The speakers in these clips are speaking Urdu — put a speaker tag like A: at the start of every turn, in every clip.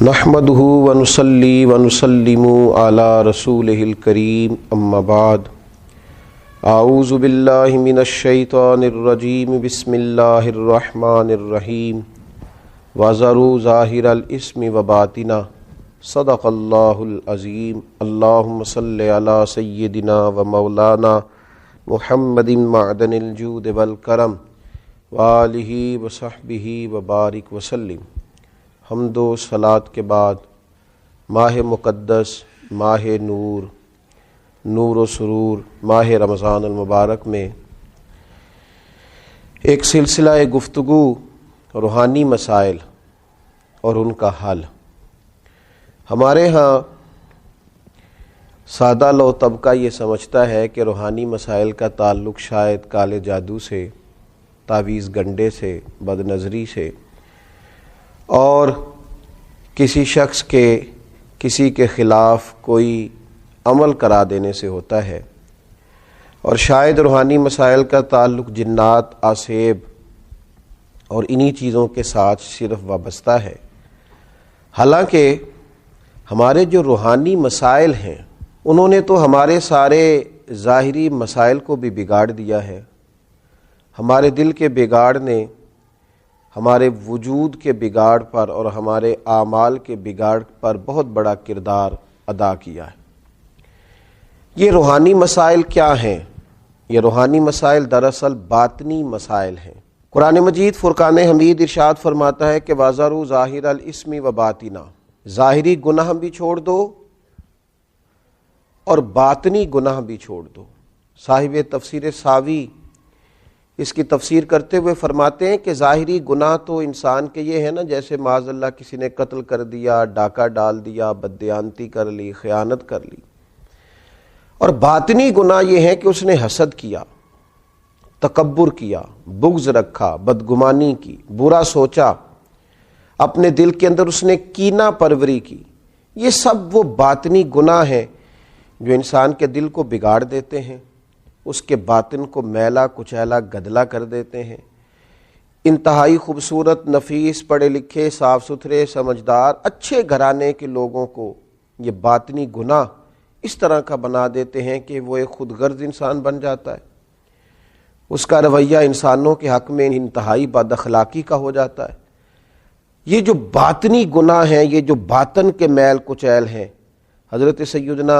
A: نحمدہ ونصلی ونسلم علی رسولہ الکریم اما بعد اعوذ باللہ من الشیطان الرجیم بسم اللہ الرحمن الرحیم وذروا ظاہر الاسم وباطنہ صدق اللہ العظیم اللہم صلی علی سیدنا و مولانا محمد معدن الجود والکرم وآلہ وصحبہ وبارک وسلم۔ حمد و صلات کے بعد ماہ مقدس، ماہ نور، نور و سرور، ماہ رمضان المبارک میں ایک سلسلہ گفتگو روحانی مسائل اور ان کا حل۔ ہمارے ہاں سادہ لو طبقہ یہ سمجھتا ہے کہ روحانی مسائل کا تعلق شاید کالے جادو سے، تعویذ گنڈے سے، بد نظری سے اور کسی شخص کے کسی کے خلاف کوئی عمل کرا دینے سے ہوتا ہے، اور شاید روحانی مسائل کا تعلق جنات، آسیب اور انہی چیزوں کے ساتھ صرف وابستہ ہے۔ حالانکہ ہمارے جو روحانی مسائل ہیں انہوں نے تو ہمارے سارے ظاہری مسائل کو بھی بگاڑ دیا ہے۔ ہمارے دل کے بگاڑ نے ہمارے وجود کے بگاڑ پر اور ہمارے اعمال کے بگاڑ پر بہت بڑا کردار ادا کیا ہے۔ یہ روحانی مسائل کیا ہیں؟ یہ روحانی مسائل دراصل باطنی مسائل ہیں۔ قرآن مجید فرقان حمید ارشاد فرماتا ہے کہ وَذَرُوا ظَاهِرَ الْإِثْمِ وَبَاطِنَهُ، ظاہری گناہ بھی چھوڑ دو اور باطنی گناہ بھی چھوڑ دو۔ صاحب تفسیر ساوی اس کی تفسیر کرتے ہوئے فرماتے ہیں کہ ظاہری گناہ تو انسان کے یہ ہے نا، جیسے معاذ اللہ کسی نے قتل کر دیا، ڈاکہ ڈال دیا، بددیانتی کر لی، خیانت کر لی، اور باطنی گناہ یہ ہے کہ اس نے حسد کیا، تکبر کیا، بغض رکھا، بدگمانی کی، برا سوچا، اپنے دل کے اندر اس نے کینہ پروری کی۔ یہ سب وہ باطنی گناہ ہیں جو انسان کے دل کو بگاڑ دیتے ہیں، اس کے باطن کو میلا کچیلا گدلا کر دیتے ہیں۔ انتہائی خوبصورت، نفیس، پڑھے لکھے، صاف ستھرے، سمجھدار، اچھے گھرانے کے لوگوں کو یہ باطنی گناہ اس طرح کا بنا دیتے ہیں کہ وہ ایک خود غرض انسان بن جاتا ہے۔ اس کا رویہ انسانوں کے حق میں انتہائی بد اخلاقی کا ہو جاتا ہے۔ یہ جو باطنی گناہ ہیں، یہ جو باطن کے میل کچیل ہیں، حضرت سیدنا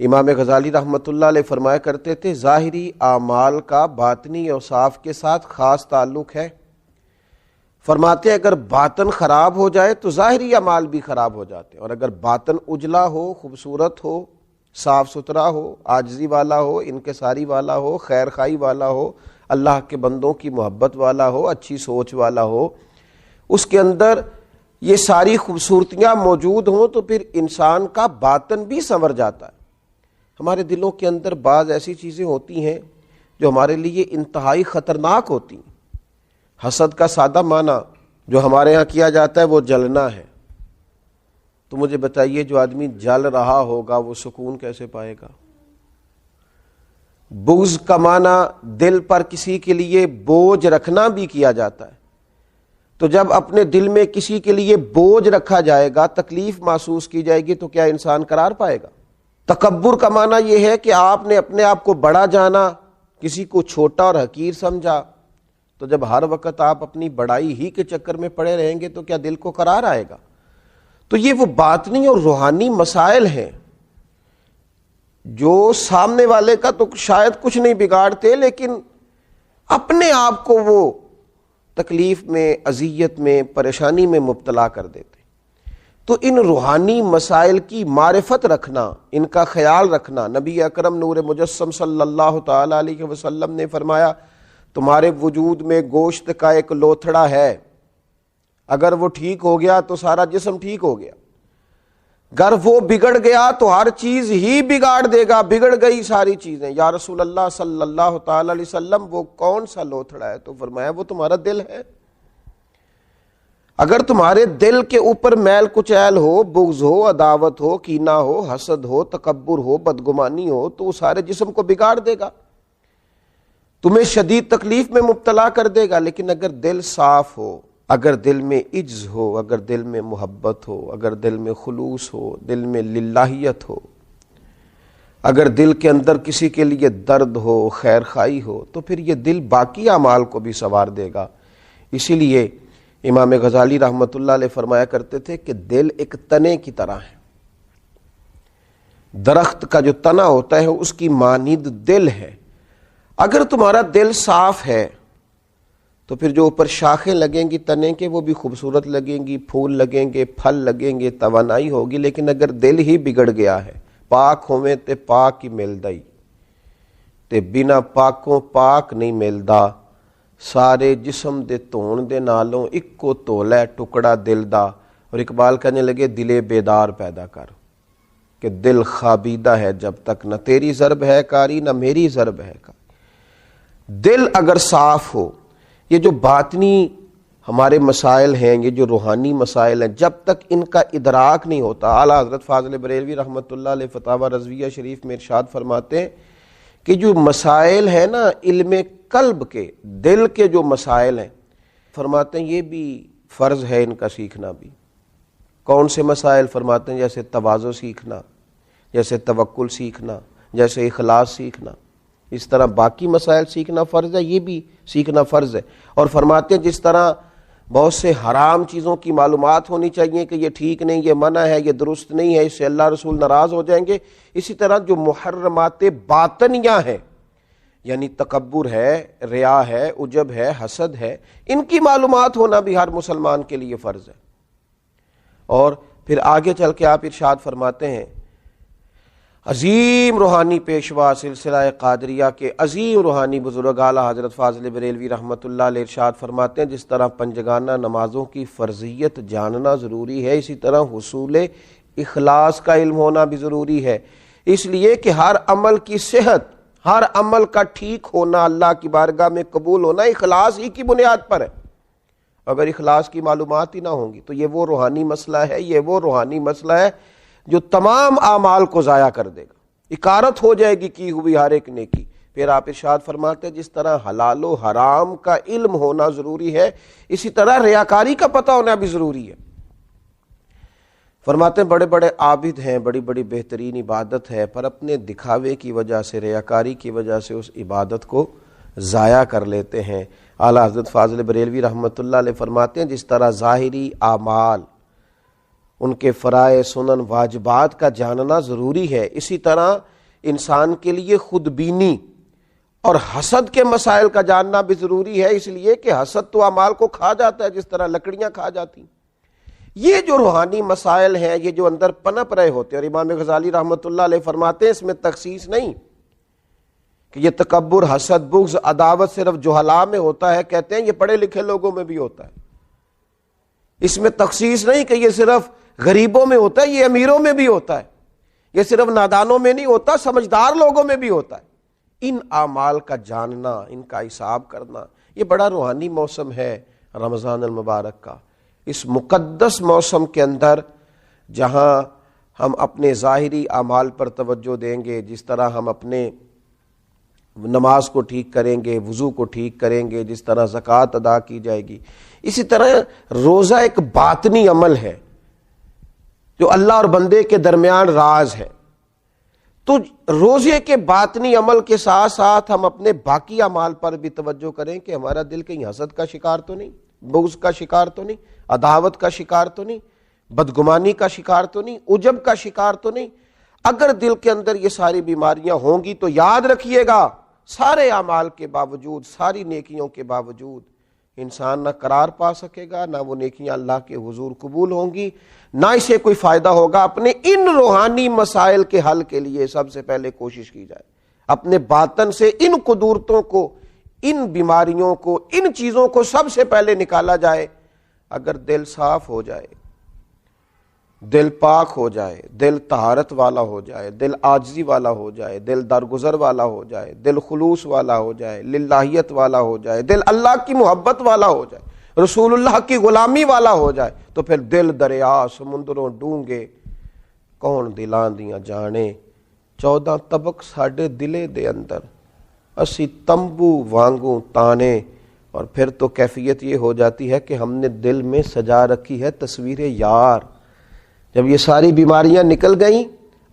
A: امام غزالی رحمۃ اللہ علیہ فرمایا کرتے تھے ظاہری اعمال کا باطنی اوصاف کے ساتھ خاص تعلق ہے۔ فرماتے ہیں اگر باطن خراب ہو جائے تو ظاہری اعمال بھی خراب ہو جاتے ہیں، اور اگر باطن اجلا ہو، خوبصورت ہو، صاف ستھرا ہو، عاجزی والا ہو، انکساری والا ہو، خیر خواہی والا ہو، اللہ کے بندوں کی محبت والا ہو، اچھی سوچ والا ہو، اس کے اندر یہ ساری خوبصورتیاں موجود ہوں تو پھر انسان کا باطن بھی سنور جاتا ہے۔ ہمارے دلوں کے اندر بعض ایسی چیزیں ہوتی ہیں جو ہمارے لیے انتہائی خطرناک ہوتی ہیں۔ حسد کا سادہ معنی جو ہمارے ہاں کیا جاتا ہے وہ جلنا ہے۔ تو مجھے بتائیے جو آدمی جل رہا ہوگا وہ سکون کیسے پائے گا؟ بغض کا معنی دل پر کسی کے لیے بوجھ رکھنا بھی کیا جاتا ہے۔ تو جب اپنے دل میں کسی کے لیے بوجھ رکھا جائے گا، تکلیف محسوس کی جائے گی، تو کیا انسان قرار پائے گا؟ تکبر کا معنی یہ ہے کہ آپ نے اپنے آپ کو بڑا جانا، کسی کو چھوٹا اور حقیر سمجھا، تو جب ہر وقت آپ اپنی بڑائی ہی کے چکر میں پڑے رہیں گے تو کیا دل کو قرار آئے گا؟ تو یہ وہ باطنی اور روحانی مسائل ہیں جو سامنے والے کا تو شاید کچھ نہیں بگاڑتے، لیکن اپنے آپ کو وہ تکلیف میں، اذیت میں، پریشانی میں مبتلا کر دیتے۔ تو ان روحانی مسائل کی معرفت رکھنا، ان کا خیال رکھنا، نبی اکرم نور مجسم صلی اللہ تعالی علیہ وسلم نے فرمایا تمہارے وجود میں گوشت کا ایک لوتھڑا ہے، اگر وہ ٹھیک ہو گیا تو سارا جسم ٹھیک ہو گیا، اگر وہ بگڑ گیا تو ہر چیز ہی بگاڑ دے گا، بگڑ گئی ساری چیزیں۔ یا رسول اللہ صلی اللہ تعالی علیہ وسلم وہ کون سا لوتھڑا ہے؟ تو فرمایا وہ تمہارا دل ہے۔ اگر تمہارے دل کے اوپر میل کچیل ہو، بغض ہو، عداوت ہو، کینہ ہو، حسد ہو، تکبر ہو، بدگمانی ہو، تو وہ سارے جسم کو بگاڑ دے گا، تمہیں شدید تکلیف میں مبتلا کر دے گا۔ لیکن اگر دل صاف ہو، اگر دل میں عجز ہو، اگر دل میں محبت ہو، اگر دل میں خلوص ہو، دل میں للہیت ہو، اگر دل کے اندر کسی کے لیے درد ہو، خیر خواہی ہو، تو پھر یہ دل باقی اعمال کو بھی سنوار دے گا۔ اسی لیے امام غزالی رحمۃ اللہ علیہ فرمایا کرتے تھے کہ دل ایک تنے کی طرح ہے، درخت کا جو تنا ہوتا ہے اس کی مانند دل ہے۔ اگر تمہارا دل صاف ہے تو پھر جو اوپر شاخیں لگیں گی تنے کے وہ بھی خوبصورت لگیں گی، پھول لگیں گے، پھل لگیں گے، توانائی ہوگی۔ لیکن اگر دل ہی بگڑ گیا ہے، پاک ہوویں تے پاک ہی ملدا ہی تے بنا پاکوں پاک نہیں ملدا، سارے جسم دے دھون دے نالوں اکو تولا ہے ٹکڑا دل دا۔ اور اقبال کہنے لگے دل بیدار پیدا کر، کہ دل خوابیدہ ہے جب تک، نہ تیری ضرب ہے کاری نہ میری ضرب ہے کاری۔ دل اگر صاف ہو، یہ جو باطنی ہمارے مسائل ہیں، یہ جو روحانی مسائل ہیں، جب تک ان کا ادراک نہیں ہوتا، اعلیٰ حضرت فاضل بریلوی رحمۃ اللہ علیہ فتاوی رضویہ شریف میں ارشاد فرماتے ہیں کہ جو مسائل ہیں نا علم قلب کے، دل کے جو مسائل ہیں، فرماتے ہیں یہ بھی فرض ہے ان کا سیکھنا بھی۔ کون سے مسائل؟ فرماتے ہیں جیسے تواضع سیکھنا، جیسے توکل سیکھنا، جیسے اخلاص سیکھنا۔ اس طرح باقی مسائل سیکھنا فرض ہے، یہ بھی سیکھنا فرض ہے۔ اور فرماتے ہیں جس طرح بہت سے حرام چیزوں کی معلومات ہونی چاہیے کہ یہ ٹھیک نہیں، یہ منع ہے، یہ درست نہیں ہے، اس سے اللہ رسول ناراض ہو جائیں گے، اسی طرح جو محرمات باطنیہ ہیں، یعنی تکبر ہے، ریا ہے، عجب ہے، حسد ہے، ان کی معلومات ہونا بھی ہر مسلمان کے لیے فرض ہے۔ اور پھر آگے چل کے آپ ارشاد فرماتے ہیں عظیم روحانی پیشوا سلسلہ قادریہ کے عظیم روحانی بزرگ اعلیٰ حضرت فاضل بریلوی رحمۃ اللہ علیہ ارشاد فرماتے ہیں جس طرح پنجگانہ نمازوں کی فرضیت جاننا ضروری ہے، اسی طرح حصول اخلاص کا علم ہونا بھی ضروری ہے، اس لیے کہ ہر عمل کی صحت، ہر عمل کا ٹھیک ہونا، اللہ کی بارگاہ میں قبول ہونا اخلاص ہی کی بنیاد پر ہے۔ اگر اخلاص کی معلومات ہی نہ ہوں گی تو یہ وہ روحانی مسئلہ ہے، یہ وہ روحانی مسئلہ ہے جو تمام اعمال کو ضائع کر دے گا، اکارت ہو جائے گی کی ہوئی ہر ایک نیکی۔ پھر آپ ارشاد فرماتے ہیں جس طرح حلال و حرام کا علم ہونا ضروری ہے، اسی طرح ریاکاری کا پتہ ہونا بھی ضروری ہے۔ فرماتے ہیں بڑے بڑے عابد ہیں، بڑی بڑی بہترین عبادت ہے، پر اپنے دکھاوے کی وجہ سے، ریاکاری کی وجہ سے اس عبادت کو ضائع کر لیتے ہیں۔ اعلیٰ حضرت فاضل بریلوی رحمۃ اللہ علیہ فرماتے ہیں جس طرح ظاہری اعمال، ان کے فرائض، سنن، واجبات کا جاننا ضروری ہے، اسی طرح انسان کے لیے خود بینی اور حسد کے مسائل کا جاننا بھی ضروری ہے، اس لیے کہ حسد تو اعمال کو کھا جاتا ہے جس طرح لکڑیاں کھا جاتی ہیں۔ یہ جو روحانی مسائل ہیں، یہ جو اندر پنپ رہے ہوتے ہیں، اور امام غزالی رحمۃ اللہ علیہ فرماتے ہیں اس میں تخصیص نہیں کہ یہ تکبر، حسد، بغض، عداوت صرف جہلاء میں ہوتا ہے، کہتے ہیں یہ پڑھے لکھے لوگوں میں بھی ہوتا ہے۔ اس میں تخصیص نہیں کہ یہ صرف غریبوں میں ہوتا ہے، یہ امیروں میں بھی ہوتا ہے، یہ صرف نادانوں میں نہیں ہوتا، سمجھدار لوگوں میں بھی ہوتا ہے۔ ان اعمال کا جاننا، ان کا حساب کرنا، یہ بڑا روحانی موسم ہے رمضان المبارک کا۔ اس مقدس موسم کے اندر جہاں ہم اپنے ظاہری اعمال پر توجہ دیں گے، جس طرح ہم اپنے نماز کو ٹھیک کریں گے، وضو کو ٹھیک کریں گے، جس طرح زکوٰۃ ادا کی جائے گی، اسی طرح روزہ ایک باطنی عمل ہے جو اللہ اور بندے کے درمیان راز ہے۔ تو روزے کے باطنی عمل کے ساتھ ساتھ ہم اپنے باقی اعمال پر بھی توجہ کریں کہ ہمارا دل کہیں حسد کا شکار تو نہیں، بغض کا شکار تو نہیں، عداوت کا شکار تو نہیں، بدگمانی کا شکار تو نہیں، عجب کا شکار تو نہیں۔ اگر دل کے اندر یہ ساری بیماریاں ہوں گی تو یاد رکھیے گا سارے اعمال کے باوجود، ساری نیکیوں کے باوجود انسان نہ قرار پا سکے گا، نہ وہ نیکیاں اللہ کے حضور قبول ہوں گی، نہ اسے کوئی فائدہ ہوگا۔ اپنے ان روحانی مسائل کے حل کے لیے سب سے پہلے کوشش کی جائے، اپنے باطن سے ان قدورتوں کو، ان بیماریوں کو، ان چیزوں کو سب سے پہلے نکالا جائے۔ اگر دل صاف ہو جائے، دل پاک ہو جائے، دل طہارت والا ہو جائے، دل عاجزی والا ہو جائے، دل درگزر والا ہو جائے، دل خلوص والا ہو جائے، للہیت والا ہو جائے، دل اللہ کی محبت والا ہو جائے، رسول اللہ کی غلامی والا ہو جائے، تو پھر دل دریا سمندروں ڈونگے کون دلاں دیاں جانے، 14 طبق ساڈے دلے دے اندر، اسی تمبو وانگوں تانے، اور پھر تو کیفیت یہ ہو جاتی ہے کہ ہم نے دل میں سجا رکھی ہے تصویر یار. جب یہ ساری بیماریاں نکل گئیں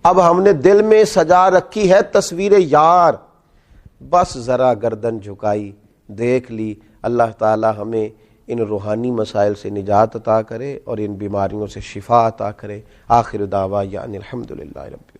A: اب ہم نے دل میں سجا رکھی ہے تصویر یار. بس ذرا گردن جھکائی دیکھ لی. اللہ تعالی ہمیں ان روحانی مسائل سے نجات عطا کرے اور ان بیماریوں سے شفا عطا کرے. آخر دعوانا الحمدللہ رب